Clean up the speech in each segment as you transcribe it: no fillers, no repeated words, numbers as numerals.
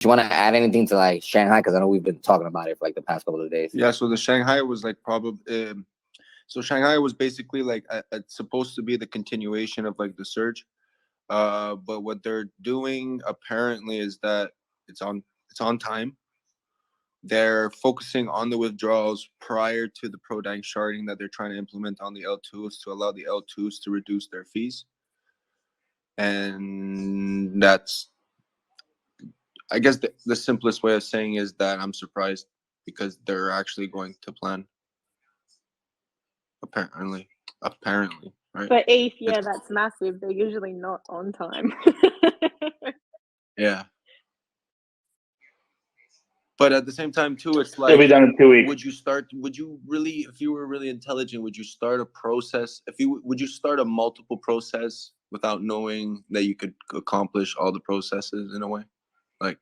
you want to add anything to like Shanghai? Because I know we've been talking about it for like the past couple of days. Yeah, so the Shanghai was like probably so Shanghai was basically like it's supposed to be the continuation of like the surge. But what they're doing apparently is that it's on time. They're focusing on the withdrawals prior to the proto-danksharding that they're trying to implement on the L2s to allow the L2s to reduce their fees. And that's, I guess the simplest way of saying is that I'm surprised because they're actually going to plan. Apparently, right? For ETH, yeah, that's massive. They're usually not on time. Yeah. But at the same time, too, it's like, it'll be done in 2 weeks. Would you really, if you were really intelligent, would you start a process? Would you start a multiple process without knowing that you could accomplish all the processes in a way? Like,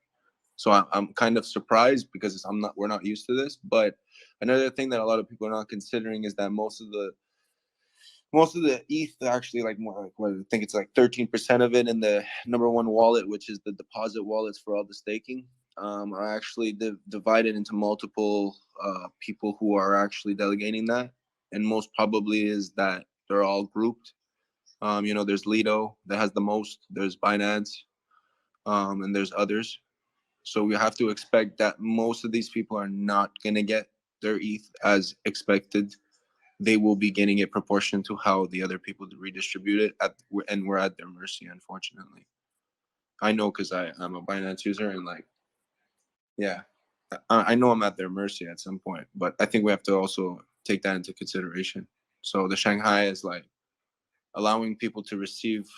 so I'm kind of surprised because we're not used to this. But another thing that a lot of people are not considering is that most of the ETH actually, like, more like, what, I think it's like 13% of it in the number one wallet, which is the deposit wallets for all the staking, are actually divided into multiple people who are actually delegating that. And most probably is that they're all grouped. There's Lido that has the most, there's Binance, and there's others. So we have to expect that most of these people are not going to get their ETH as expected. They will be getting it proportion to how the other people redistribute it, and we're at their mercy, unfortunately. I know because I'm a Binance user, and like, yeah, I know I'm at their mercy at some point, but I think we have to also take that into consideration. So the Shanghai is like allowing people to receive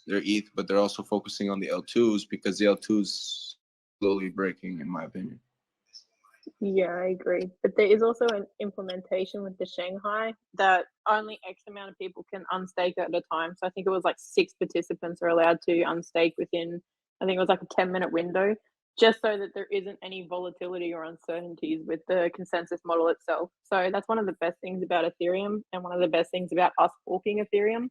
their ETH, but they're also focusing on the L2s because the L2s slowly breaking, in my opinion. Yeah, I agree. But there is also an implementation with the Shanghai that only X amount of people can unstake at a time. So I think it was like 6 participants are allowed to unstake within, I think it was like a 10-minute window, just so that there isn't any volatility or uncertainties with the consensus model itself. So that's one of the best things about Ethereum, and one of the best things about us forking Ethereum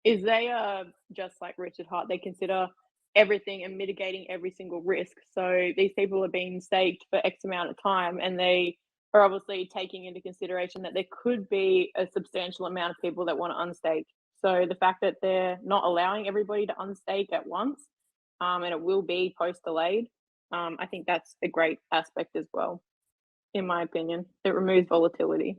is they are just like Richard Hart. They consider everything and mitigating every single risk. So these people are being staked for X amount of time, and they are obviously taking into consideration that there could be a substantial amount of people that want to unstake. So the fact that they're not allowing everybody to unstake at once, and it will be post-delayed, I think that's a great aspect as well, in my opinion. It removes volatility.